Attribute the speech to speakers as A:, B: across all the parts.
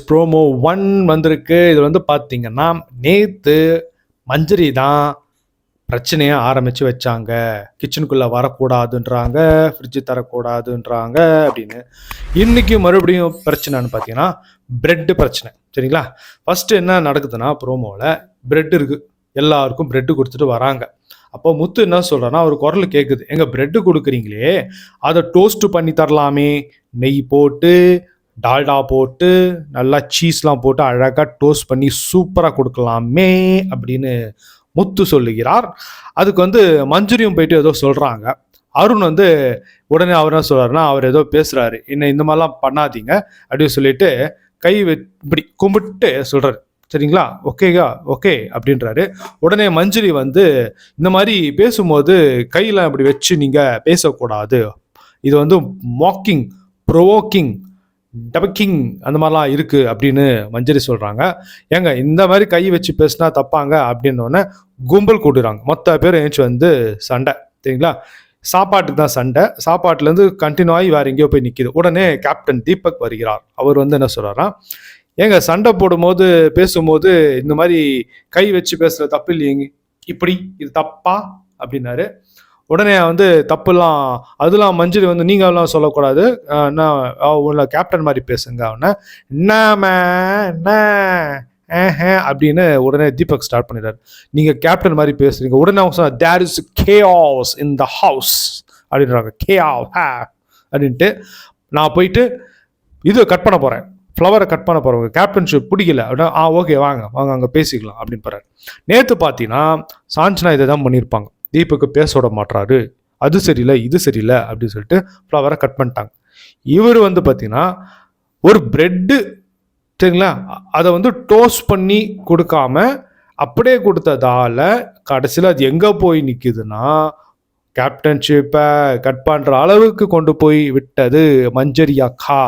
A: Promo 1 வந்திருக்கு. இது வந்து பார்த்தீங்கன்னா நேற்று மஞ்சரி தான் பிரச்சனையை ஆரம்பித்து வச்சாங்க. கிச்சனுக்குள்ளே வரக்கூடாதுன்றாங்க, ஃப்ரிட்ஜு தரக்கூடாதுன்றாங்க அப்படின்னு. இன்றைக்கி மறுபடியும் பிரச்சனைன்னு பார்த்தீங்கன்னா ப்ரெட்டு பிரச்சனை. சரிங்களா? ஃபஸ்ட்டு என்ன நடக்குதுன்னா ப்ரோமோவில் ப்ரெட் இருக்குது, எல்லாருக்கும் ப்ரெட்டு கொடுத்துட்டு வராங்க. அப்போ முத்து என்ன சொல்கிறேன்னா ஒரு குரல் கேட்குது, எங்கள் ப்ரெட்டு கொடுக்குறீங்களே அதை டோஸ்ட்டு பண்ணி தரலாமே, நெய் போட்டு டால்டா போட்டு நல்லா சீஸ்லாம் போட்டு அழகாக டோஸ்ட் பண்ணி சூப்பராக கொடுக்கலாமே அப்படின்னு முத்து சொல்லுகிறார். அதுக்கு வந்து மஞ்சுரியும் போயிட்டு ஏதோ சொல்கிறாங்க. அருண் வந்து உடனே அவர் என்ன சொல்கிறாருன்னா அவர் ஏதோ பேசுகிறாரு, என்ன இந்த மாதிரிலாம் பண்ணாதீங்க அப்படின்னு சொல்லிட்டு கை இப்படி கும்பிட்டு சொல்கிறாரு. சரிங்களா? ஓகேயா ஓகே அப்படின்றாரு. உடனே மஞ்சுரி வந்து இந்த மாதிரி பேசும்போது கையெல்லாம் இப்படி வச்சு நீங்கள் பேசக்கூடாது, இது வந்து மாக்கிங், ப்ரொவோக்கிங், டபக்கிங் அந்த மாதிரிலாம் இருக்குது அப்படின்னு மஞ்சரி சொல்கிறாங்க. ஏங்க இந்த மாதிரி கை வச்சு பேசினா தப்பாங்க அப்படின்னோடனே கும்பல் கூட்டுறாங்க. மொத்த பேர் ஏஞ்சி வந்து சண்டை. சரிங்களா? சாப்பாட்டுக்கு தான் சண்டை. சாப்பாட்டுலேருந்து கண்டினியூ ஆகி வேறு எங்கேயோ போய் நிற்கிது. உடனே கேப்டன் தீபக் வருகிறார். அவர் வந்து என்ன சொல்கிறாரா, ஏங்க சண்டை போடும்போது பேசும்போது இந்த மாதிரி கை வச்சு பேசுகிற தப்பு இல்லைங்க, இப்படி இது தப்பா அப்படின்னாரு. உடனே வந்து தப்புலாம் அதெல்லாம் மஞ்சரி வந்து நீங்கள் எல்லாம் சொல்லக்கூடாது, நான் உள்ள கேப்டன் மாதிரி பேசுங்க அவனை என்ன அப்படின்னு உடனே தீபக் ஸ்டார்ட் பண்ணிடுறாரு. நீங்கள் கேப்டன் மாதிரி பேசுறீங்க. உடனே அவங்க சொன்னார் there is chaos in the house அப்படின்றாங்க. அப்படின்ட்டு நான் போயிட்டு இது கட் பண்ண போகிறேன், ஃப்ளவரை கட் பண்ண போகிறவங்க கேப்டன்ஷிப் பிடிக்கல அப்படின்னா ஓகே வாங்க வாங்க அங்கே பேசிக்கலாம் அப்படின்னு போகிறார். நேற்று பார்த்தீங்கன்னா சாஞ்சனா இதை தான் பண்ணியிருப்பாங்க. தீபக்கு பேச விட மாட்டாரு, அது சரியில்லை இது சரியில்லை அப்படின்னு சொல்லிட்டு ஃப்ளவரை கட் பண்ணிட்டாங்க. இவர் வந்து பார்த்தீங்கன்னா ஒரு ப்ரெட்டு, சரிங்களா, அதை வந்து டோஸ்ட் பண்ணி கொடுக்காம அப்படியே கொடுத்ததால கடைசியில் அது எங்கே போய் நிற்குதுன்னா கேப்டன்ஷிப்பை கட் பண்ணுற அளவுக்கு கொண்டு போய் விட்டது மஞ்சரி அக்கா.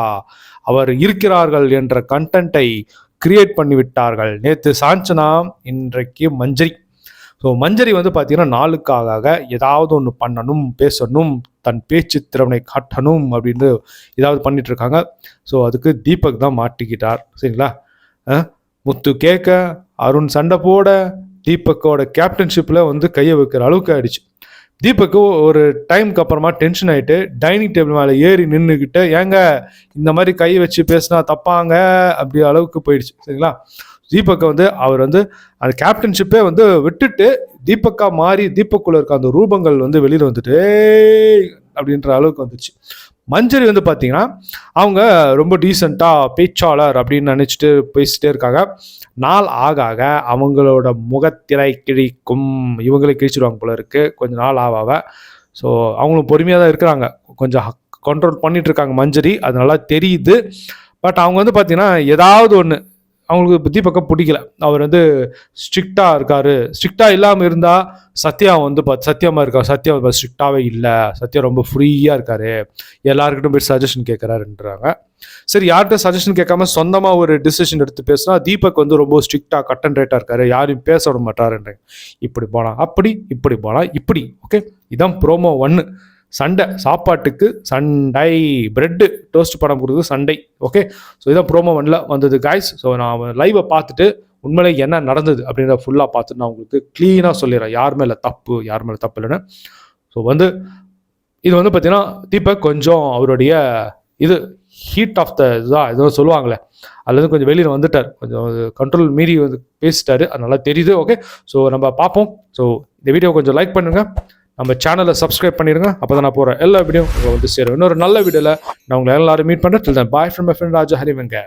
A: அவர் இருக்கிறார்கள் என்ற கண்டென்ட்டை கிரியேட் பண்ணி விட்டார்கள். நேற்று சாஞ்சனா, இன்றைக்கு மஞ்சரி. ஸோ மஞ்சரி வந்து பார்த்தீங்கன்னா நாளுக்காக ஏதாவது ஒன்று பண்ணணும், பேசணும், தன் பேச்சு திறனை காட்டணும் அப்படின்னு ஏதாவது பண்ணிட்டு இருக்காங்க. ஸோ அதுக்கு தீபக் தான் மாட்டிக்கிட்டார். சரிங்களா? முத்து கேட்க, அருண் சண்டை போட, தீபக்கோட கேப்டன்ஷிப்பில் வந்து கையை வைக்கிற அளவுக்கு ஆயிடுச்சு. தீபக்கு ஒரு டைமுக்கு அப்புறமா டென்ஷன் ஆகிட்டு டைனிங் டேபிள் மேலே ஏறி நின்றுக்கிட்டு ஏங்க இந்த மாதிரி கை வச்சு பேசினா தப்பாங்க அப்படி அளவுக்கு போயிடுச்சு. சரிங்களா? தீபக்கை வந்து அவர் வந்து அந்த கேப்டன்ஷிப்பே வந்து விட்டுட்டு தீபக்கா மாறி தீபக்குள்ள இருக்க அந்த ரூபங்கள் வந்து வெளியில் வந்துட்டு அப்படின்ற அளவுக்கு வந்துச்சு. மஞ்சரி வந்து பார்த்தீங்கன்னா அவங்க ரொம்ப டீசெண்டாக பேச்சாளர் அப்படின்னு நினச்சிட்டு பேசிட்டே இருக்காங்க. நாள் ஆக ஆக அவங்களோட முகத்திரை கிழிக்கும், இவங்களே கிழிச்சிடுவாங்க போல இருக்குது கொஞ்சம் நாள் ஆக. ஸோ அவங்களும் பொறுமையாக தான் இருக்கிறாங்க, கொஞ்சம் கண்ட்ரோல் பண்ணிட்டு இருக்காங்க மஞ்சரி, அது நல்லா தெரியுது. பட் அவங்க வந்து பார்த்தீங்கன்னா ஏதாவது ஒன்று அவங்களுக்கு தீபக்கை பிடிக்கல. அவர் வந்து ஸ்ட்ரிக்டாக இருக்கார். ஸ்ட்ரிக்டாக இல்லாமல் இருந்தால் சத்யா வந்து சத்தியமாக இருக்கார். சத்யா ஸ்ட்ரிக்டாகவே இல்லை, சத்யா ரொம்ப ஃப்ரீயாக இருக்கார், எல்லாருக்கிட்டும் போய் சஜஷன் கேட்குறாருன்றாங்க. சரி, யார்கிட்ட சஜஷன் கேட்காம சொந்தமாக ஒரு டிசிஷன் எடுத்து பேசினா தீபக் வந்து ரொம்ப ஸ்ட்ரிக்டாக கட் அண்ட் ரைட்டாக இருக்காரு, யாரையும் பேச விட மாட்டாருன்ற. இப்படி போகலாம் அப்படி, இப்படி போகலாம் இப்படி. ஓகே, இதான் ப்ரோமோ 1. சண்டை, சாப்பாட்டுக்கு சண்டை, பிரெட்டு டோஸ்ட் பண்ண கொடுக்குறது சண்டை. ஓகே, ஸோ இதான் ப்ரோமோ 1 வந்தது காய்ஸ். ஸோ நான் லைவை பார்த்துட்டு உண்மையிலே என்ன நடந்தது அப்படின்றத ஃபுல்லாக பார்த்துட்டு நான் உங்களுக்கு க்ளீனாக சொல்லிடுறேன், யார் மேலே தப்பு யார் மேலே தப்பு இல்லைன்னு. ஸோ வந்து இது வந்து பார்த்தீங்கன்னா தீபக் கொஞ்சம் அவருடைய இது ஹீட் ஆஃப் த இதுதான் ஏதோ சொல்லுவாங்களே, அதுலேருந்து கொஞ்சம் வெளியில் வந்துட்டார், கொஞ்சம் கண்ட்ரோல் மீறி வந்து பேசிட்டாரு, அது நல்லா தெரியுது. ஓகே, ஸோ நம்ம பார்ப்போம். ஸோ இந்த வீடியோ கொஞ்சம் லைக் பண்ணுங்கள், நம்ம சேனலை சப்ஸ்கிரைப் பண்ணிடுங்க, அப்போ தான் நான் போகிறேன் எல்லா வீடியோ உங்களை வந்து சேரும். இன்னொரு நல்ல வீடியோவில் நான் உங்களை எல்லாரும் மீட் பண்ணுறேன். Bye from my friend Raja ஹரிவங்க.